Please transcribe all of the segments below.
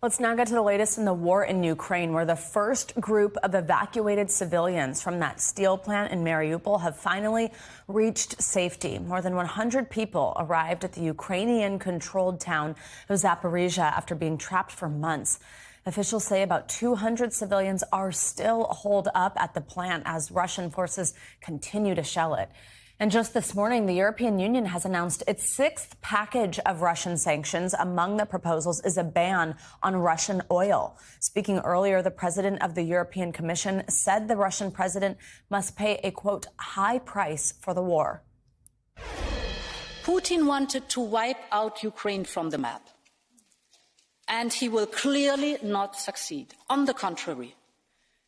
Let's now get to the latest in the war in Ukraine, where the first group of evacuated civilians from that steel plant in Mariupol have finally reached safety. More than 100 people arrived at the Ukrainian-controlled town of Zaporizhia after being trapped for months. Officials say about 200 civilians are still holed up at the plant as Russian forces continue to shell it. And just this morning, the European Union has announced its sixth package of Russian sanctions. Among the proposals is a ban on Russian oil. Speaking earlier, the president of the European Commission said the Russian president must pay a, quote, high price for the war. Putin wanted to wipe out Ukraine from the map, and he will clearly not succeed. On the contrary,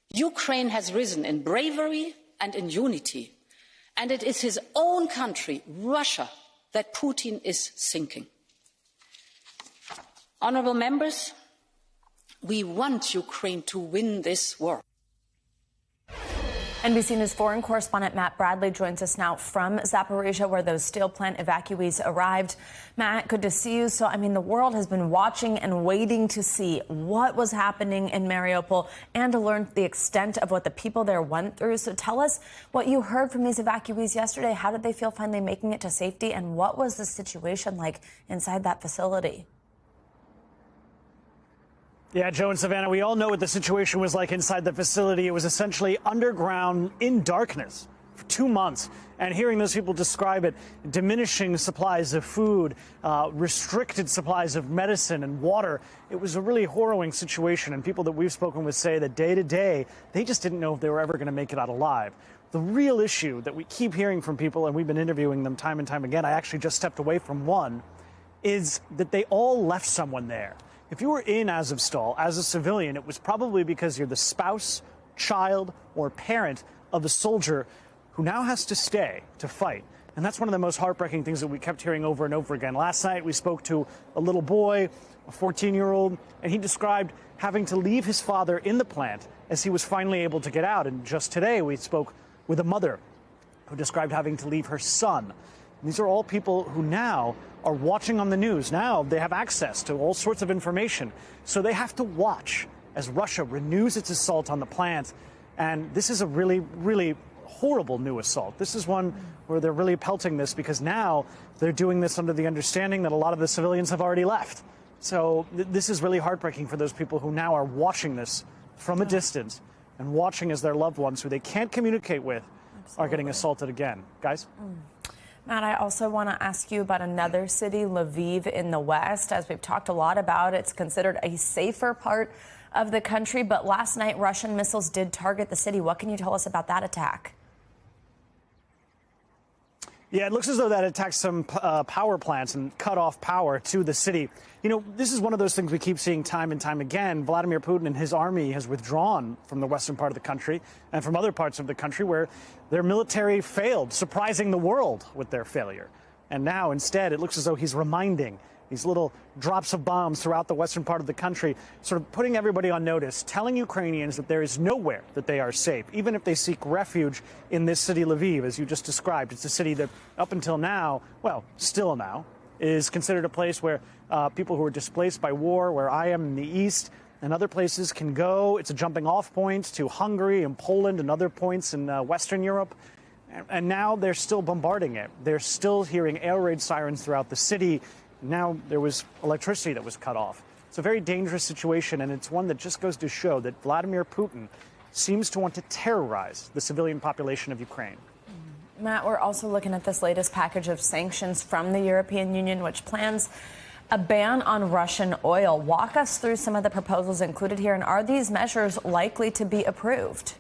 Ukraine has risen in bravery and in unity. And it is his own country, Russia, that Putin is sinking. Honourable members, we want Ukraine to win this war. NBC News foreign correspondent Matt Bradley joins us now from Zaporizhia, where those steel plant evacuees arrived. Matt, good to see you. So, the world has been watching and waiting to see what was happening in Mariupol and to learn the extent of what the people there went through. So tell us what you heard from these evacuees yesterday. How did they feel finally making it to safety? And what was the situation like inside that facility? Yeah, Joe and Savannah, we all know what the situation was like inside the facility. It was essentially underground in darkness for 2 months. And hearing those people describe it, diminishing supplies of food, restricted supplies of medicine and water, it was a really harrowing situation. And people that we've spoken with say that day to day, they just didn't know if they were ever going to make it out alive. The real issue that we keep hearing from people, and we've been interviewing them time and time again, I actually just stepped away from one, is that they all left someone there. If you were in Azovstal as a civilian, it was probably because you're the spouse, child, or parent of a soldier who now has to stay to fight. And that's one of the most heartbreaking things that we kept hearing over and over again. Last night, we spoke to a little boy, a 14-year-old, and he described having to leave his father in the plant as he was finally able to get out. And just today, we spoke with a mother who described having to leave her son. These are all people who now are watching on the news. Now they have access to all sorts of information. So they have to watch as Russia renews its assault on the plant. And this is a really, really horrible new assault. This is one where they're really pelting this because now they're doing this under the understanding that a lot of the civilians have already left. So this is really heartbreaking for those people who now are watching this from a distance and watching as their loved ones who they can't communicate with are getting assaulted again. Guys? Matt, I also want to ask you about another city, Lviv, in the west. As we've talked a lot about, it's considered a safer part of the country. But last night, Russian missiles did target the city. What can you tell us about that attack? Yeah, it looks as though that attacked some power plants and cut off power to the city. You know, this is one of those things we keep seeing time and time again. Vladimir Putin and his army has withdrawn from the western part of the country and from other parts of the country where their military failed, surprising the world with their failure. And now, instead, it looks as though he's reminding these little drops of bombs throughout the western part of the country, sort of putting everybody on notice, telling Ukrainians that there is nowhere that they are safe, even if they seek refuge in this city, Lviv, as you just described. It's a city that up until now, well, still now, is considered a place where people who are displaced by war, where I am in the east and other places can go. It's a jumping off point to Hungary and Poland and other points in Western Europe. And now they're still bombarding it. They're still hearing air raid sirens throughout the city. Now there was electricity that was cut off. It's a very dangerous situation, and it's one that just goes to show that Vladimir Putin seems to want to terrorize the civilian population of Ukraine. Matt, we're also looking at this latest package of sanctions from the European Union, which plans a ban on Russian oil. Walk us through some of the proposals included here, and are these measures likely to be approved?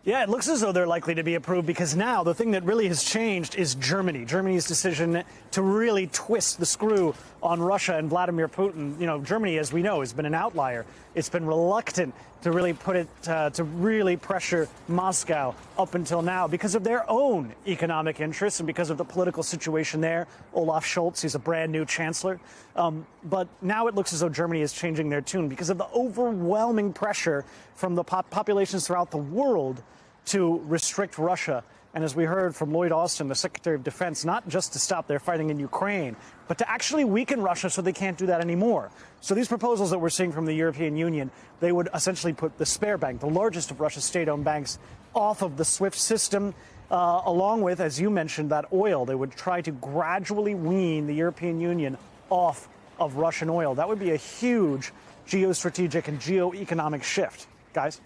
Yeah, it looks as though they're likely to be approved because now the thing that really has changed is Germany. Germany's decision to really twist the screw on Russia and Vladimir Putin. You know, Germany, as we know, has been an outlier. It's been reluctant to really put it, to really pressure Moscow up until now because of their own economic interests and because of the political situation there. Olaf Scholz, he's a brand new chancellor. But now it looks as though Germany is changing their tune because of the overwhelming pressure from the populations throughout the world to restrict Russia And as we heard from Lloyd Austin, the Secretary of Defense, not just to stop their fighting in Ukraine, but to actually weaken Russia so they can't do that anymore. So these proposals that we're seeing from the European Union, they would essentially put the Sberbank, the largest of Russia's state-owned banks, off of the SWIFT system, along with, as you mentioned, that oil. They would try to gradually wean the European Union off of Russian oil. That would be a huge geostrategic and geoeconomic shift. Guys?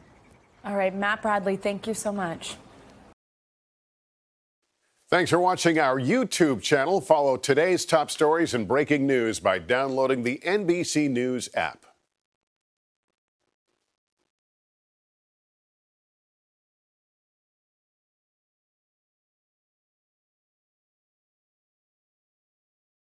All right, Matt Bradley, thank you so much. Thanks for watching our YouTube channel. Follow today's top stories and breaking news by downloading the NBC News app.